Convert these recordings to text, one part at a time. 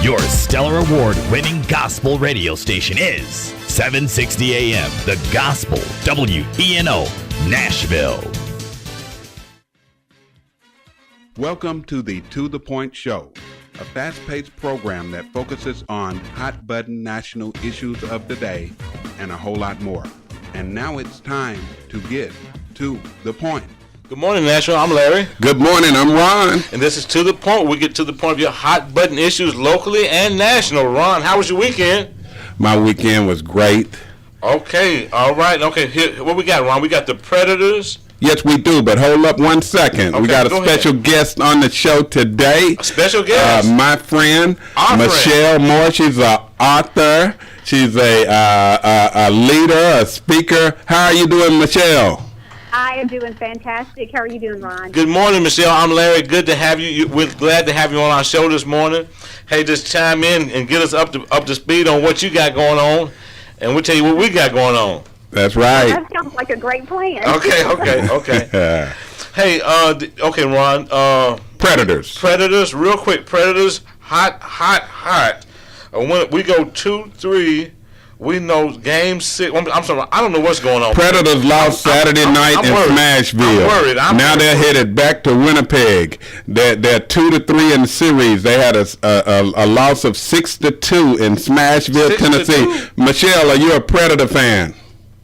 Your Stellar Award-winning gospel radio station is 760 AM, The Gospel, WENO, Nashville. Welcome to the To The Point Show, a fast-paced program that focuses on hot-button national issues of the day and a whole lot more. And now it's time to get to the point. Good morning, Nashville. I'm Larry. Good morning. I'm Ron. And this is To The Point. We get to the point of your hot-button issues locally and national. Ron, how was your weekend? My weekend was great. Okay. All right. Okay. Here, what we got, Ron? We got the Predators. Yes, we do, but hold up one second. Okay, we got a special guest on the show today. A special guest? My friend, Our Michelle friend. Moore. She's an author. She's a leader, a speaker. How are you doing, Michelle? I am doing fantastic. How are you doing, Ron? Good morning, Michelle. I'm Larry. Good to have you. We're glad to have you on our show this morning. Hey, just chime in and get us up to speed on what you got going on, and we'll tell you what we got going on. That's right. That sounds like a great plan. Okay. Hey, okay, Ron. Predators, real quick. Predators, hot. When we go 2-3, we know game 6. I'm sorry, I don't know what's going on. Predators lost Saturday night in Smashville. I'm worried. They're headed back to Winnipeg. They're 2-3 in the series. They had a loss of 6-2 in Smashville, Tennessee. Michelle, are you a Predator fan?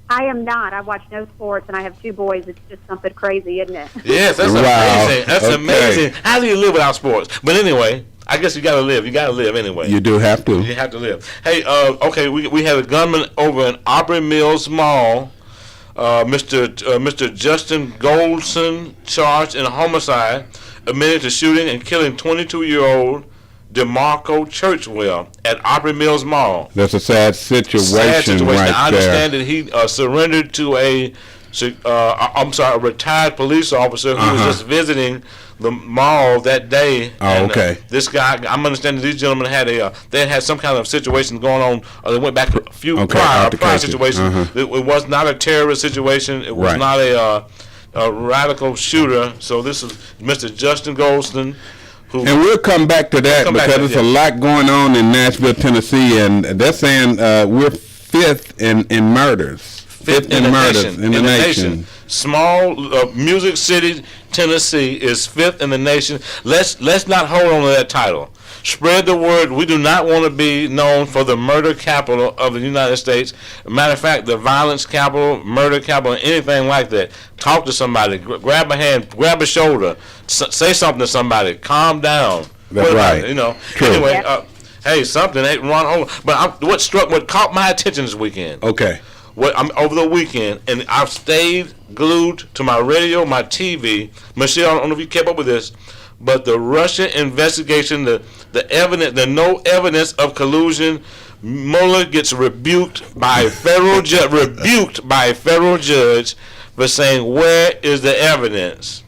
I am not. I watch no sports, and I have 2 boys. It's just something crazy, isn't it? Yes, that's amazing. That's amazing. How do you live without sports? But anyway, I guess you got to live. You got to live anyway. You do have to. You have to live. Hey, okay, we had a gunman over in Aubrey Mills Mall, Mr. Justin Goldson, charged in homicide, admitted to shooting and killing 22-year-old DeMarco Churchwell at Aubrey Mills Mall. That's a sad situation. Right I understand that he surrendered to a retired police officer who was just visiting the mall that day. Okay. This guy, I'm understanding these gentlemen had some kind of situation going on. They went back a few prior situations. It was not a terrorist situation. It was not a radical shooter. So this is Mr. Justin Goldston. And we'll come back to that because there's a lot going on in Nashville, Tennessee, and they're saying we're 5th in murders. 5th in the nation. Small Music City, Tennessee is 5th in the nation. Let's not hold on to that title. Spread the word. We do not want to be known for the murder capital of the United States. Matter of fact, the violence capital, murder capital, anything like that. Talk to somebody. Grab a hand. Grab a shoulder. Say something to somebody. Calm down. That's right. True. Anyway, hey, something ain't run over. But what caught my attention this weekend. Okay. I'm over the weekend, and I've stayed glued to my radio, my TV. Michelle, I don't know if you kept up with this, but the Russia investigation, the evidence, the no evidence of collusion, Mueller gets rebuked by a federal judge for saying, where is the evidence?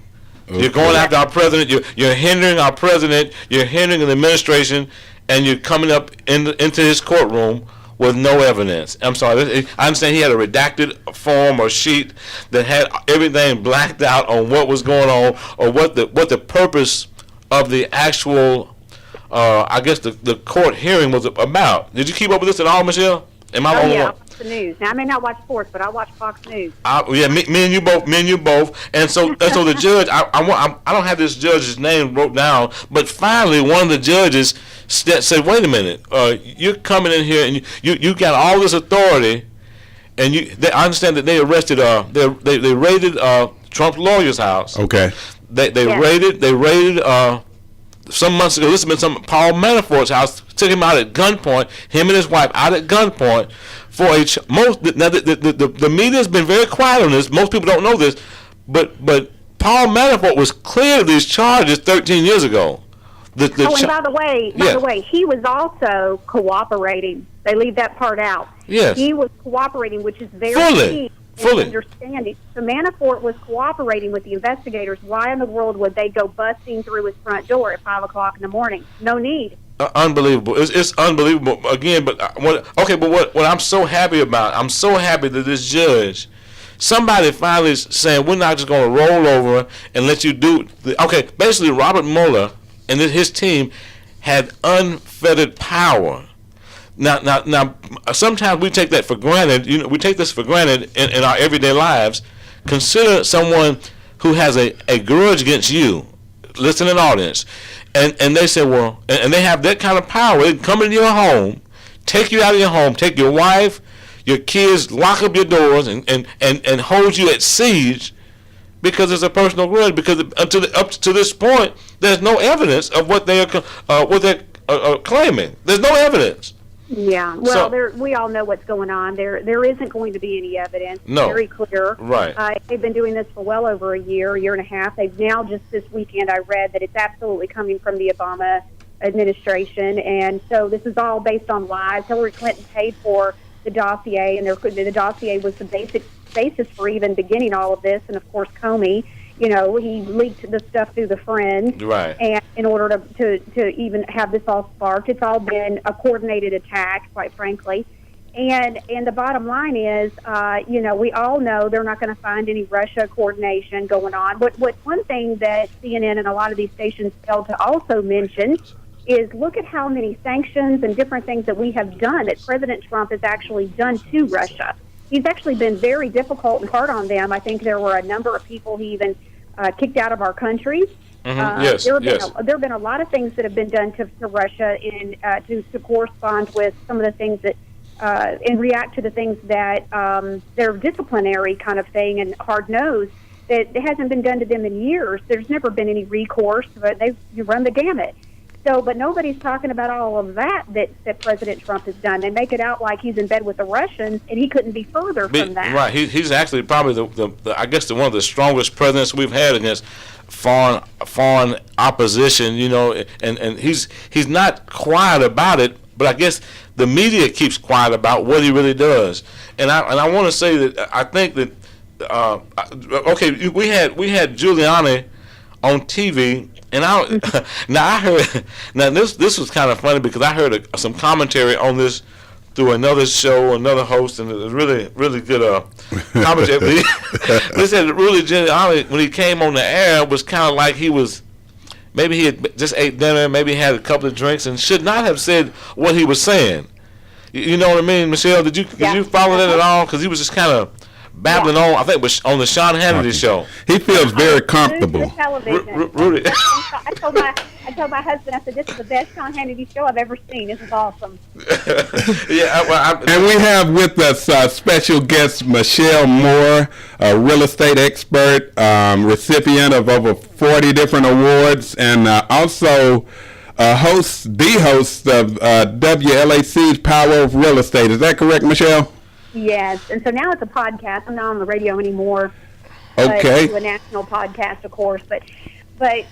Okay. You're going after our president. You're hindering our president. You're hindering the administration, and you're coming up into his courtroom with no evidence. I'm sorry. I understand he had a redacted form or sheet that had everything blacked out on what was going on or what the purpose of the actual, I guess the court hearing was about. Did you keep up with this at all, Michelle? Am I on yeah. The news. Now I may not watch sports, but I watch Fox News. Me and you both. And so the judge. I don't have this judge's name wrote down, but finally one of the judges said, "Wait a minute. You're coming in here and you got all this authority, and I understand that they arrested. They raided Trump's lawyer's house. Okay. They raided some months ago. This has been Paul Manafort's house. Took him out at gunpoint. Him and his wife out at gunpoint for the media's been very quiet on this. Most people don't know this, but Paul Manafort was cleared of these charges 13 years ago. And by the way, he was also cooperating. They leave that part out. Yes. He was cooperating, which is very key. Understanding. So Manafort was cooperating with the investigators. Why in the world would they go busting through his front door at 5 o'clock in the morning? No need. Unbelievable. It's unbelievable. Again, but what I'm so happy about, I'm so happy that this judge, somebody finally is saying, we're not just going to roll over and let you do. Basically, Robert Mueller and his team had unfettered power. Now, sometimes we take that for granted. We take this for granted in our everyday lives. Consider someone who has a grudge against you, listening audience, and they say, well, and they have that kind of power. They can come into your home, take you out of your home, take your wife, your kids, lock up your doors, and hold you at siege because it's a personal grudge. Because up to this point, there's no evidence of what they're claiming. There's no evidence. Yeah, well, we all know what's going on. There isn't going to be any evidence. No. Very clear. Right. They've been doing this for well over a year and a half. They've now, just this weekend, I read that it's absolutely coming from the Obama administration. And so this is all based on lies. Hillary Clinton paid for the dossier, and the dossier was the basis for even beginning all of this. And, of course, Comey, he leaked the stuff through the friends. Right. And in order to even have this all sparked, it's all been a coordinated attack, quite frankly. And the bottom line is, we all know they're not going to find any Russia coordination going on. What one thing that CNN and a lot of these stations failed to also mention is look at how many sanctions and different things that we have done, that President Trump has actually done to Russia. He's actually been very difficult and hard on them. I think there were a number of people he even kicked out of our country. Mm-hmm. There have been a lot of things that have been done to Russia to correspond with some of the things that and react to the things that they're disciplinary kind of thing and hard-nosed that hasn't been done to them in years. There's never been any recourse, but you run the gamut. So, but nobody's talking about all of that President Trump has done. They make it out like he's in bed with the Russians, and he couldn't be further from that. Right. He's actually probably the I guess one of the strongest presidents we've had against foreign opposition. And he's not quiet about it, but I guess the media keeps quiet about what he really does. And I want to say that I think that we had Giuliani on TV. And I heard this was kind of funny because I heard some commentary on this through another show, another host, and it was really, really good commentary. They said that Rudy Giuliani, when he came on the air, was kind of like maybe he had just ate dinner, maybe had a couple of drinks, and should not have said what he was saying. You know what I mean, Michelle? Did you follow that at all? Because he was just kind of babbling on, I think it was on the Sean Hannity show. He feels very comfortable. Rudy. I told my husband, I said, this is the best Sean Hannity show I've ever seen. This is awesome. And we have with us special guest Michelle Moore, a real estate expert, recipient of over 40 different awards, and also the host of WLAC's Power of Real Estate. Is that correct, Michelle? Yes, and so now it's a podcast. I'm not on the radio anymore. Okay. I do a national podcast, of course, but the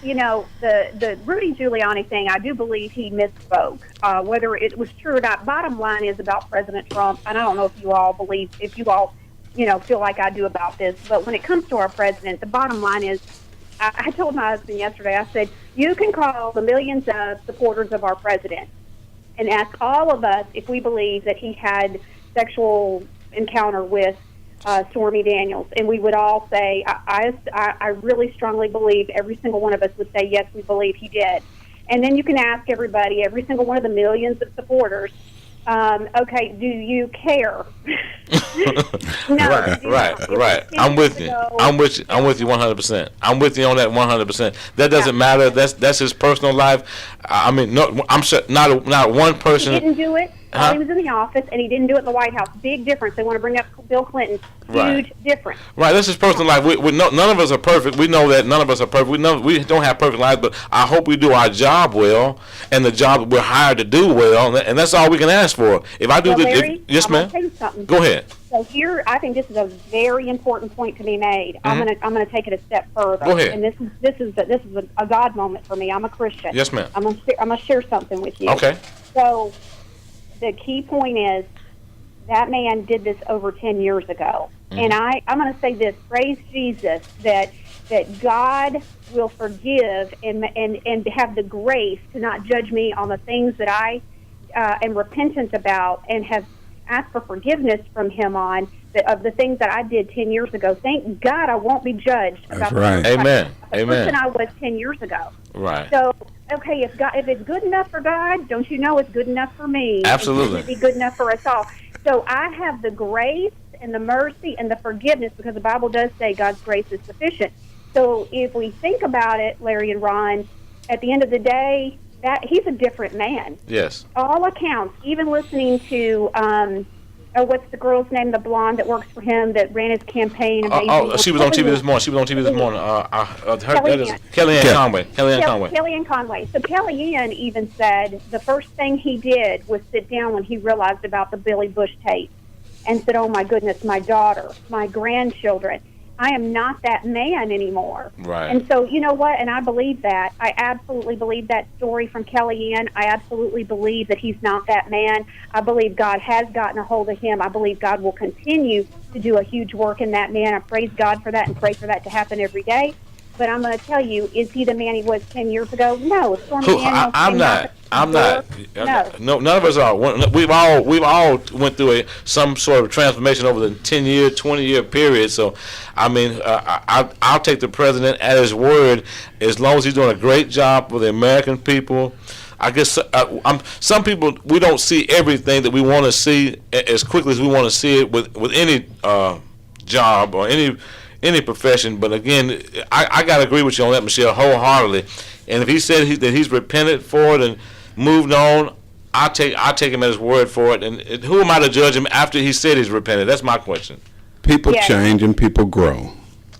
Rudy Giuliani thing, I do believe he misspoke. Whether it was true or not, bottom line is about President Trump, and I don't know if you all feel like I do about this, but when it comes to our president, the bottom line is, I told my husband yesterday, I said, you can call the millions of supporters of our president and ask all of us if we believe that he had sexual encounter with Stormy Daniels, and we would all say, I really strongly believe every single one of us would say, yes, we believe he did. And then you can ask everybody, every single one of the millions of supporters, okay, do you care? No, right. I'm with you. I'm with you 100%. I'm with you on that 100%. That doesn't matter. That's his personal life. I mean, no, I'm sure not one person. He didn't do it while he was in the office, and he didn't do it in the White House. Big difference. They want to bring up Bill Clinton. Huge difference. Right. That's his personal life. None of us are perfect. We know that none of us are perfect. We don't have perfect lives, but I hope we do our job well, and the job that we're hired to do well, and that's all we can ask for. If I do Larry, yes, ma'am. Tell you something. Go ahead. So here, I think this is a very important point to be made. Mm-hmm. I'm gonna take it a step further. Go ahead. And this is a God moment for me. I'm a Christian. Yes, ma'am. I'm gonna share something with you. Okay. So the key point is that man did this over 10 years ago, and I'm gonna say this: praise Jesus that God will forgive and have the grace to not judge me on the things that I am repentant about and have asked for forgiveness from him on of the things that I did 10 years ago. Thank God I won't be judged. That's right. Amen. The person I was 10 years ago. Right. So okay, if it's good enough for God, don't you know it's good enough for me? Absolutely. It's be good enough for us all. So I have the grace and the mercy and the forgiveness, because the Bible does say God's grace is sufficient. So if we think about it, Larry and Ron, at the end of the day, that he's a different man. Yes. All accounts, even listening to what's the girl's name, the blonde that works for him that ran his campaign. She was on TV this morning. Kellyanne Conway. Kellyanne Conway. So Kellyanne even said the first thing he did was sit down when he realized about the Billy Bush tape and said, oh, my goodness, my daughter, my grandchildren. I am not that man anymore. Right. And so, you know what? And I believe that. I absolutely believe that story from Kellyanne. I absolutely believe that he's not that man. I believe God has gotten a hold of him. I believe God will continue to do a huge work in that man. I praise God for that and pray for that to happen every day. But I'm going to tell you, is he the man he was 10 years ago? No. I'm not. No, none of us are. We've all went through some sort of transformation over the 10-year, 20-year period. So, I mean, I'll take the president at his word as long as he's doing a great job for the American people. I guess some people, we don't see everything that we want to see as quickly as we want to see it with any job or any profession. But again, I got to agree with you on that, Michelle, wholeheartedly. And if he said that he's repented for it and moved on, I'll take him at his word for it. And who am I to judge him after he said he's repented? That's my question. People change and people grow.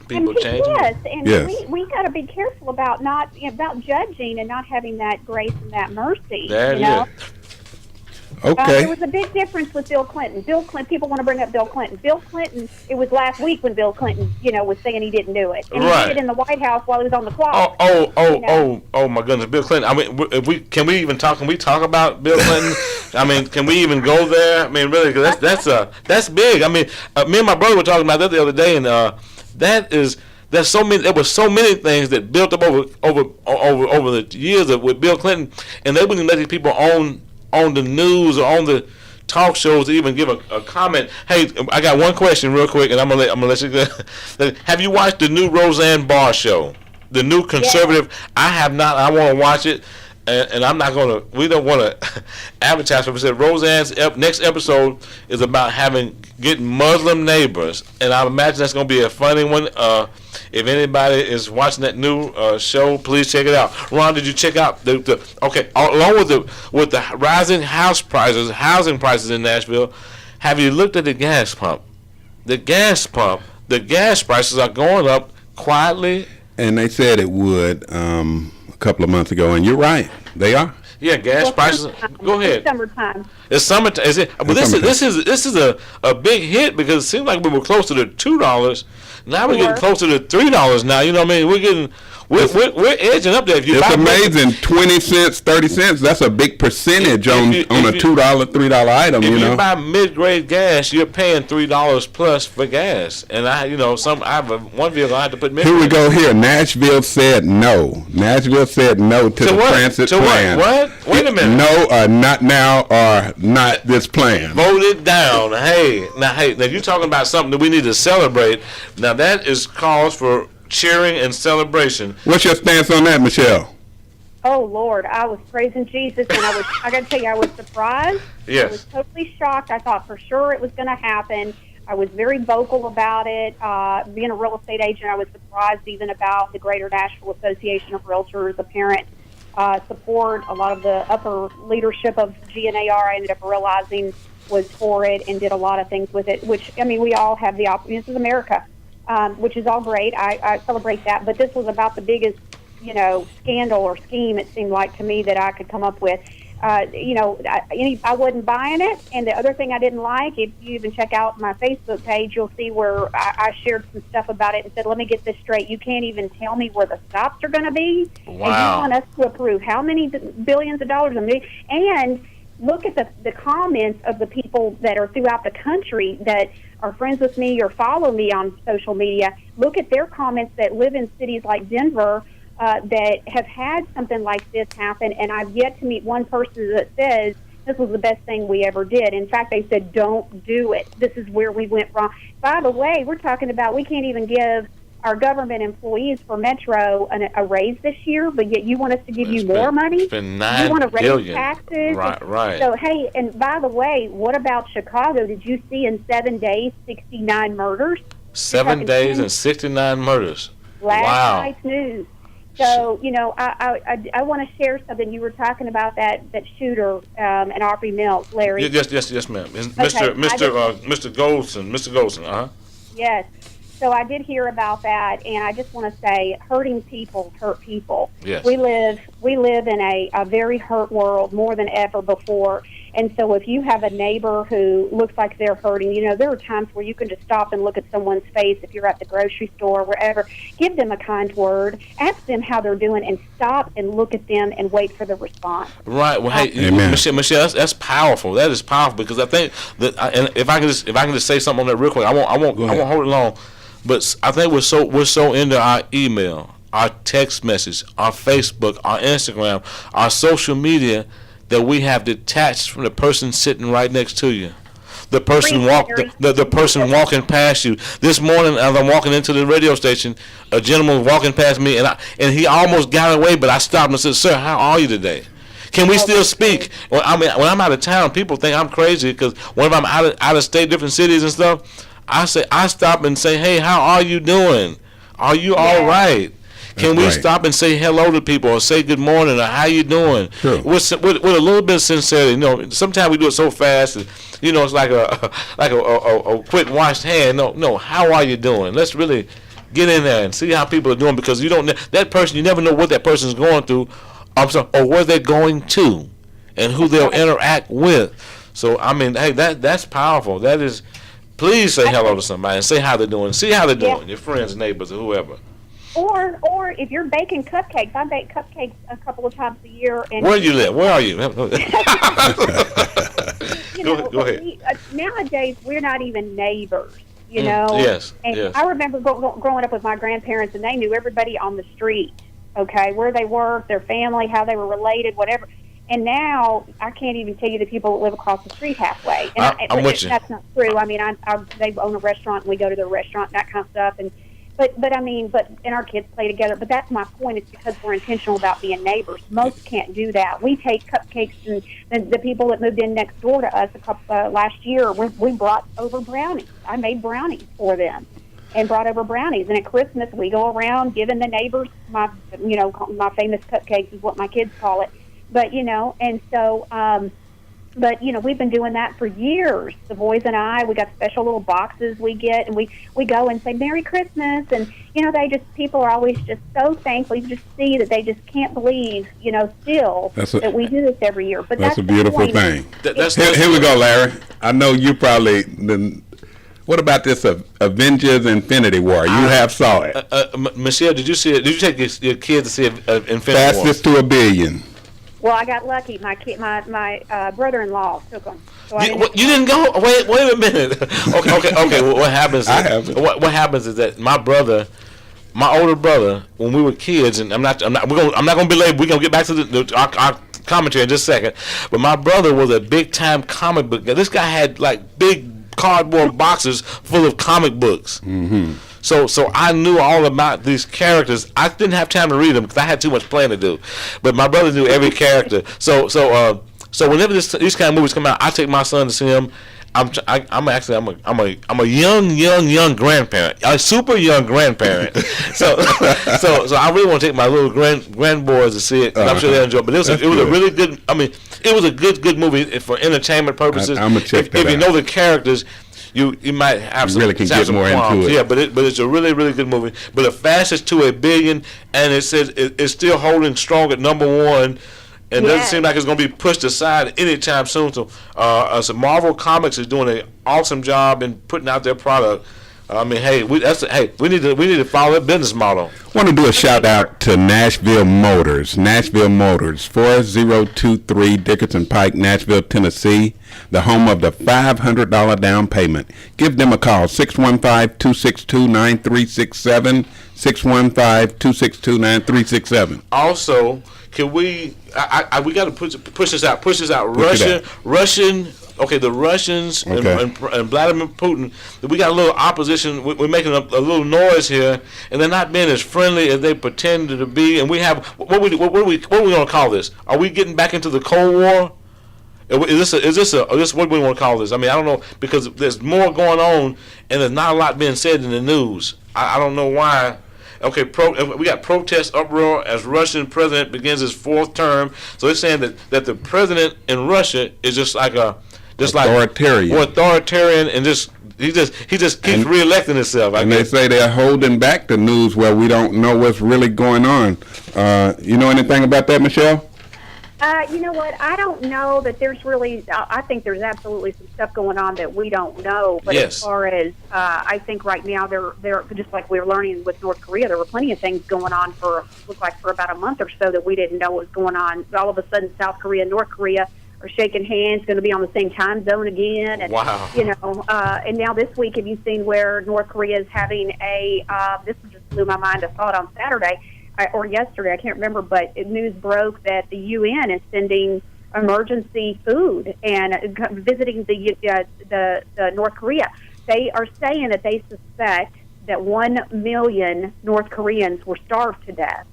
People change. Yes, and yes. we got to be careful about about judging and not having that grace and that mercy. There it is. Okay. There was a big difference with Bill Clinton. People want to bring up Bill Clinton. Bill Clinton, it was last week when Bill Clinton, was saying he didn't do it. And he did it in the White House while he was on the clock. Oh my goodness, Bill Clinton. I mean, can we talk about Bill Clinton? I mean, can we even go there? I mean, really, cause that's big. I mean, me and my brother were talking about that the other day, and there were so many things that built up over the years with Bill Clinton, and they wouldn't let these people on the news or on the talk shows to even give a comment. Hey, I got one question real quick, and I'm gonna let you go. Have you watched the new Roseanne Barr show? The new conservative? Yeah. I have not. I want to watch it, and I'm not gonna. We don't want to advertise. But said Roseanne's next episode is about getting Muslim neighbors, and I imagine that's gonna be a funny one. If anybody is watching that new show, please check it out. Ron, did you check out along with the rising housing prices in Nashville? Have you looked at the gas pump? The gas prices are going up quietly. And they said it would a couple of months ago, and you're right, they are. Yeah, gas prices. Go ahead. It's summertime. It's summertime. Is it? But this is a big hit because it seems like we were close to the $2. Now we're getting closer to $3 now. You know what I mean? We're edging up there. It's amazing. 20 cents, 30 cents. That's a big percentage on a $2, $3 item. If you buy mid-grade gas, you're paying $3 plus for gas. And I have one vehicle I had to put mid-grade. Here we go. Here, Nashville said no. Nashville said no to the transit plan. What? Wait a minute. No, not now, or not this plan. Vote it down. Hey, now you're talking about something that we need to celebrate. Now that is cause for cheering and celebration. What's your stance on that, Michelle? Oh Lord, I was praising Jesus, and I got to tell you, I was surprised. Yes. I was totally shocked. I thought for sure it was going to happen. I was very vocal about it. Being a real estate agent, I was surprised even about the Greater Nashville Association of Realtors' apparent support. A lot of the upper leadership of GNAR, I ended up realizing, was for it and did a lot of things with it, which, I mean, we all have the opportunity. This is America. Which is all great. I celebrate that. But this was about the biggest, scandal or scheme, it seemed like to me, that I could come up with. I wasn't buying it. And the other thing I didn't like, if you even check out my Facebook page, you'll see where I shared some stuff about it and said, let me get this straight. You can't even tell me where the stops are going to be. Wow. And you want us to approve how many billions of dollars? And look at the comments of the people that are throughout the country that are friends with me or follow me on social media. Look at their comments that live in cities like Denver that have had something like this happen, and I've yet to meet one person that says this was the best thing we ever did. In fact, they said, don't do it. This is where we went wrong. By the way, we're talking about we can't even give our government employees for Metro a raise this year, but yet you want us to give you more money? It's been $9 you want to raise billion. taxes? Right. So, hey, and by the way, what about Chicago? Did you see in 7 days, 69 murders? 7 days and 69 murders. Last night's news. So, you know, I want to share something. You were talking about that shooter in Aubrey Mills, Larry. Yes, ma'am. Mr. Goldson, Yes. So I did hear about that, and I just want to say, hurting people hurt people. Yes. We live in a very hurt world more than ever before. And so if you have a neighbor who looks like they're hurting, you know, there are times where you can just stop and look at someone's face if you're at the grocery store, wherever. Give them a kind word. Ask them how they're doing, and stop and look at them and wait for the response. Right. Well, hey, Michelle, that's powerful. That is powerful, because I think that, and if I can just say something on that real quick, I won't hold it long. But I think we're so into our email, our text message, our Facebook, our Instagram, our social media, that we have detached from the person sitting right next to you. The person the person walking past you. This morning, as I'm walking into the radio station, a gentleman was walking past me, and he almost got away, but I stopped and said, "Sir, how are you today? Can we still speak?" When I'm out of town, people think I'm crazy, because when I'm out of state, different cities and stuff, I stop and say, "Hey, how are you doing? Are you all right?" Can we stop and say hello to people, or say good morning, or how you doing? Sure. With a little bit of sincerity. You know, sometimes we do it so fast, and, you know, it's like a quick washed hand. No, how are you doing? Let's really get in there and see how people are doing, because you never know what that person's going through, or where they're going to, and who they'll interact with. So I mean, hey, that's powerful. That is. Please say hello to somebody and say how they're doing. See how they're doing. Your friends, neighbors, or whoever. Or if you're baking cupcakes, I bake cupcakes a couple of times a year. And where do you live? Where are you? Go ahead. Nowadays, we're not even neighbors, you know. Yes. And I remember growing up with my grandparents, and they knew everybody on the street, okay, where they worked, their family, how they were related, whatever. And now I can't even tell you the people that live across the street halfway. And I'm with you. That's not true. I mean, they own a restaurant, and we go to their restaurant, and that kind of stuff. And and our kids play together. But that's my point. It's because we're intentional about being neighbors. Most can't do that. We take cupcakes, and the people that moved in next door to us last year, we brought over brownies. I made brownies for them, and brought over brownies. And at Christmas, we go around giving the neighbors my famous cupcakes is what my kids call it. But and so. But, we've been doing that for years. The boys and I, we got special little boxes we get, and we go and say, Merry Christmas. And, people are always just so thankful. You just see that they just can't believe, still that we do this every year. But that's a beautiful thing. Here we go, Larry. I know you probably... What about this Avengers Infinity War? You have saw it. Michelle, did you see it? Did you take your kids to see Infinity War? Fastest to $1 billion. Well, I got lucky. My brother-in-law took them. So you didn't go? Wait a minute. Okay. Well, what happens? What happens is that my older brother, when we were kids, and I'm not gonna be late. We're gonna get back to our commentary in just a second. But my brother was a big-time comic book guy. This guy had like big cardboard boxes full of comic books. Mm-hmm. So I knew all about these characters. I didn't have time to read them because I had too much playing to do. But my brother knew every character. So whenever these kind of movies come out, I take my son to see them. I'm a young grandparent, a super young grandparent. so I really want to take my little grandboys to see it. And I'm sure they'll enjoy it. But it was a really good. I mean, it was a good movie for entertainment purposes. I'm gonna check that out. If you know the characters. You might have some. Really can get more into it. Yeah, but it's a really good movie. But the fastest to $1 billion, and it says it's still holding strong at number one, and doesn't seem like it's going to be pushed aside anytime soon. So, Marvel Comics is doing an awesome job in putting out their product. I mean, hey, we need to follow that business model. I want to do a shout out to Nashville Motors, 4023 Dickerson Pike, Nashville, Tennessee, the home of the $500 down payment. Give them a call, 615-262-9367, 615-262-9367. Also, can we got to push this out. Russian okay, the Russians and Vladimir Putin, we got a little opposition. We're making a little noise here, and they're not being as friendly as they pretended to be. And we have what are we going to call this? Are we getting back into the Cold War? Is this what we want to call this? I mean, I don't know, because there's more going on, and there's not a lot being said in the news. I don't know why. Okay, we got protest uproar as Russian president begins his 4th term. So they're saying that the president in Russia is just like authoritarian, and he just keeps reelecting himself. And they say they're holding back the news where we don't know what's really going on. You know anything about that, Michelle? You know what? I don't know that there's really. I think there's absolutely some stuff going on that we don't know. But as far as I think right now, they're just like we were learning with North Korea. There were plenty of things going on for about a month or so that we didn't know what was going on. All of a sudden, South Korea and North Korea are shaking hands, going to be on the same time zone again. And, wow. And now this week, have you seen where North Korea is having this just blew my mind. I saw it on Saturday. Or yesterday, I can't remember, but news broke that the UN is sending emergency food and visiting the North Korea. They are saying that they suspect that 1 million North Koreans were starved to death.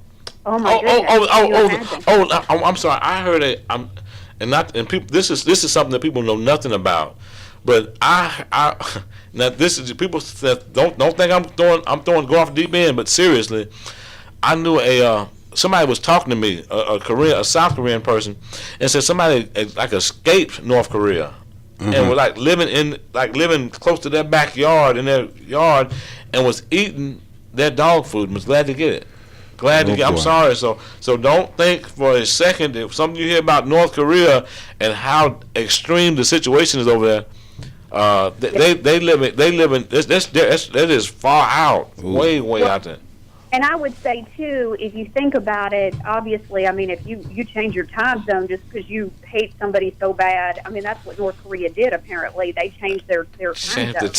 Oh my goodness! I'm sorry. I heard it. And people. This is something that people know nothing about. But now this is people that don't think I'm throwing go off deep end. But seriously. I knew somebody was talking to me, a South Korean person, and said somebody escaped North Korea, and were living close to their backyard in their yard, and was eating their dog food and was glad to get it. I'm sorry. So don't think for a second if something you hear about North Korea and how extreme the situation is over there. They live in that is far out, way out there. And I would say, too, if you think about it, obviously, I mean, if you change your time zone just because you hate somebody so bad, I mean, that's what North Korea did, apparently. They changed their time zone.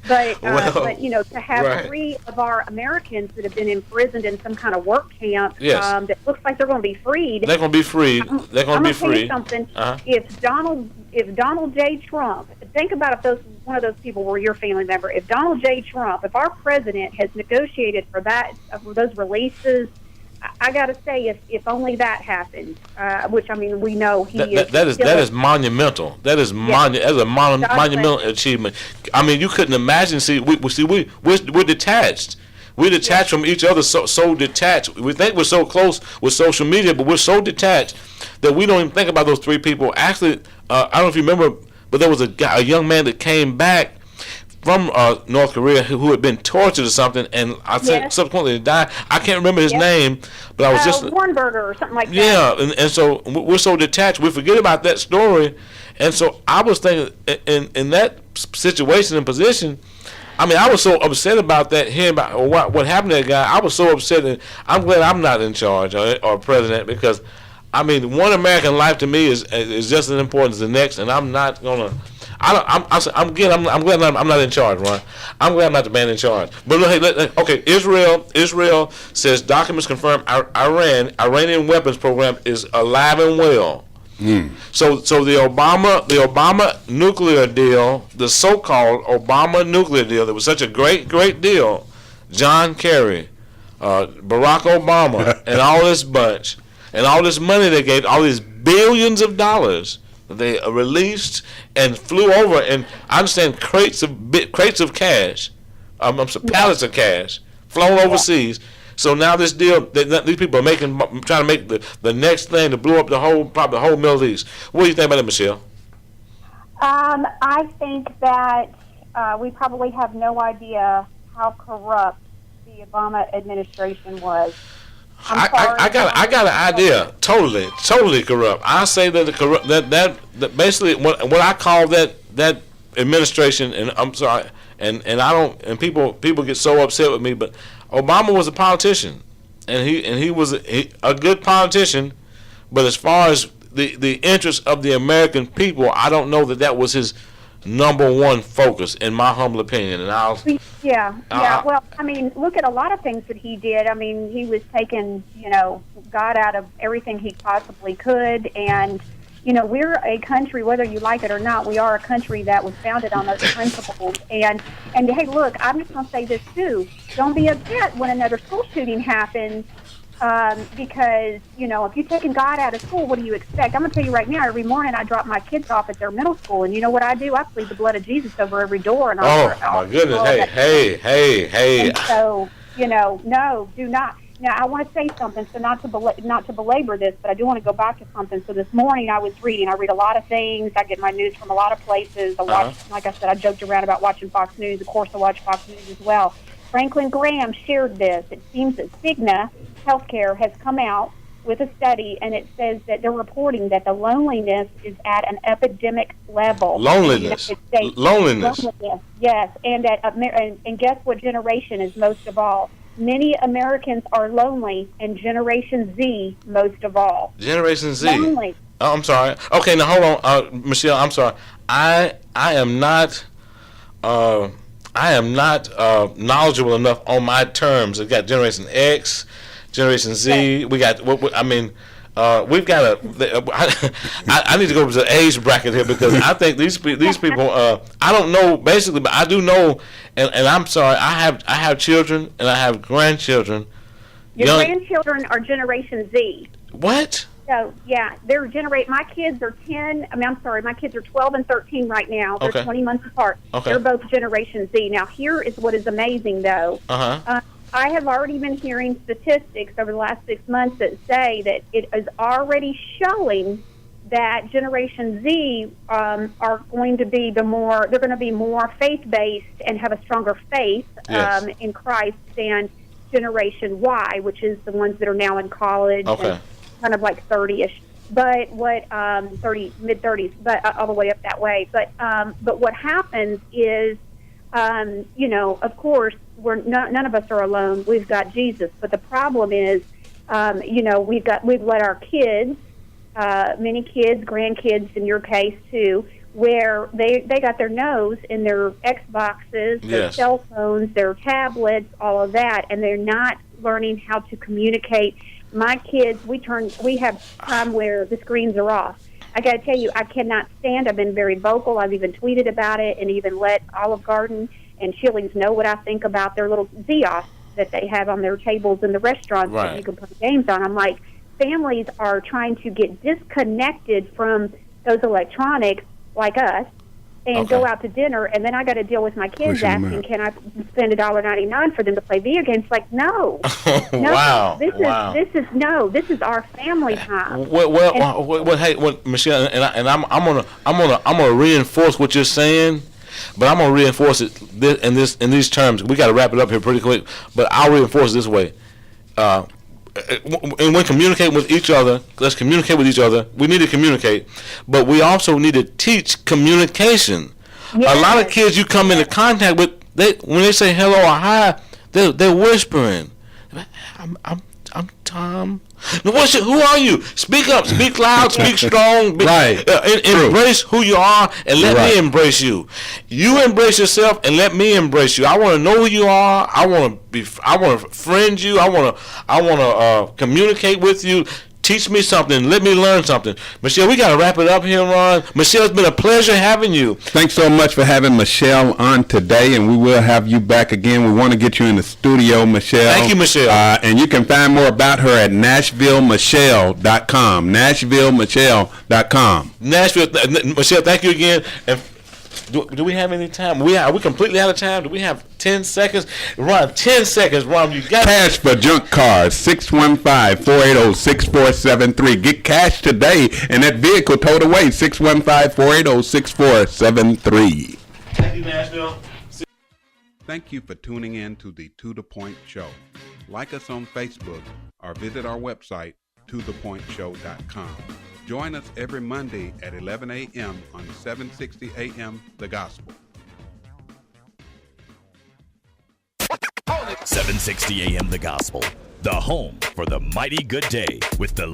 But to have 3 of our Americans that have been imprisoned in some kind of work camp that looks like they're going to be freed. They're going to be freed. They're going to be freed. I'm going to tell you something. If Donald J. Trump, think about if one of those people were your family member. If Donald J. Trump, if our president has negotiated for those releases, I got to say, if only that happened, which I mean we know that is monumental. That is a monumental achievement. I mean, you couldn't imagine. We're detached. We're detached from each other. So detached. We think we're so close with social media, but we're so detached that we don't even think about those 3 people. Actually, I don't know if you remember, but there was a young man that came back from North Korea who had been tortured or something, and I think subsequently died. I can't remember his name, but I was just Warnberger or something like that. Yeah, and so we're so detached, we forget about that story, and so I was thinking in that situation and position. I mean, I was so upset about that, hearing about what happened to that guy. I was so upset, and I'm glad I'm not in charge or president, because I mean, one American life to me is just as important as the next, and I'm not gonna. I'm glad I'm not in charge, Ron. I'm glad I'm not the man in charge. But okay, Israel says documents confirm Iranian weapons program is alive and well. So the Obama nuclear deal, the so-called Obama nuclear deal, that was such a great deal. John Kerry, Barack Obama, and all this bunch, and all this money they gave, all these billions of dollars. They released and flew over, and I understand crates of cash, pallets of cash, flown overseas. So now this deal, these people are trying to make the next thing to blow up probably the whole Middle East. What do you think about that, Michelle? I think that we probably have no idea how corrupt the Obama administration was. I got an idea. Totally corrupt. I say that that basically what I call that administration, and I'm sorry, and I don't, and people get so upset with me, but Obama was a politician, and he was a good politician, but as far as the interests of the American people, I don't know that was his number one focus, in my humble opinion. And well, I mean, look at a lot of things that he did. I mean, he was taking, God out of everything he possibly could, and we're a country, whether you like it or not, we are a country that was founded on those principles. And hey, look, I'm just going to say this too. Don't be upset when another school shooting happens, because, if you're taking God out of school, what do you expect? I'm going to tell you right now, every morning I drop my kids off at their middle school, and you know what I do? I plead the blood of Jesus over every door. And my goodness. Hey. And so, no, do not. Now, I want to say something, so not to belabor this, but I do want to go back to something. So this morning I was reading. I read a lot of things. I get my news from a lot of places. I watch, like I said, I joked around about watching Fox News. Of course, I watch Fox News as well. Franklin Graham shared this. It seems that Cigna Healthcare has come out with a study, and it says that they're reporting that the loneliness is at an epidemic level. Loneliness. Loneliness. Yes, and and guess what generation is most of all? Many Americans are lonely, and Generation Z most of all. Generation Z. Lonely. Oh, I'm sorry. Okay, now hold on, Michelle. I'm sorry. I am not knowledgeable enough on my terms. We've got Generation X, Generation Z. We got. We've got I need to go to the age bracket here, because I think these people. I don't know basically, but I do know. And I'm sorry. I have children and I have grandchildren. Your grandchildren are Generation Z. What? So yeah, my kids are 10. I'm sorry, my kids are 12 and 13 right now. They're 20 months apart. Okay. They're both Generation Z. Now here is what is amazing though. I have already been hearing statistics over the last 6 months that say that it is already showing that Generation Z are going to be they're going to be more faith-based and have a stronger faith in Christ than Generation Y, which is the ones that are now in college and kind of like 30-ish. But what mid-30s, but all the way up that way. But what happens is, of course, none of us are alone. We've got Jesus, but the problem is, we've let our kids, many kids, grandkids in your case too, where they got their nose in their Xboxes, their cell phones, their tablets, all of that, and they're not learning how to communicate. My kids, we have time where the screens are off. I got to tell you, I cannot stand. I've been very vocal. I've even tweeted about it, and even let Olive Garden and Chili's know what I think about their little Zioff that they have on their tables in the restaurants that you can play games on. I'm like, families are trying to get disconnected from those electronics like us and go out to dinner, and then I got to deal with my kids asking, can I spend $1.99 for them to play video games? Like, no. Wow. This is our family time. Hey, Michelle, and I'm gonna reinforce what you're saying, but I'm gonna reinforce it in these terms. We got to wrap it up here pretty quick, but I'll reinforce it this way. And when communicating with each other, let's communicate with each other. We need to communicate, but we also need to teach communication. Yes. A lot of kids you come into contact with, when they say hello or hi, they're whispering. I'm Tom. Now, who are you? Speak up, speak loud, speak strong. Embrace who you are and let me embrace you. You embrace yourself and let me embrace you. I want to know who you are. I want to friend you. I want to communicate with you. Teach me something. Let me learn something. Michelle, we got to wrap it up here, Ron. Michelle, it's been a pleasure having you. Thanks so much for having Michelle on today, and we will have you back again. We want to get you in the studio, Michelle. Thank you, Michelle. And you can find more about her at NashvilleMichelle.com. NashvilleMichelle.com. Michelle, thank you again. And do we have any time? Are we completely out of time? Do we have 10 seconds? Ron, 10 seconds. Ron, you got cash for junk cars, 615-480-6473. Get cash today and that vehicle towed away, 615-480-6473. Thank you, Nashville. Thank you for tuning in to the To The Point Show. Like us on Facebook or visit our website, tothepointshow.com. Join us every Monday at 11 a.m. on 760 a.m. The Gospel. 760 a.m. The Gospel, the home for the mighty good day with the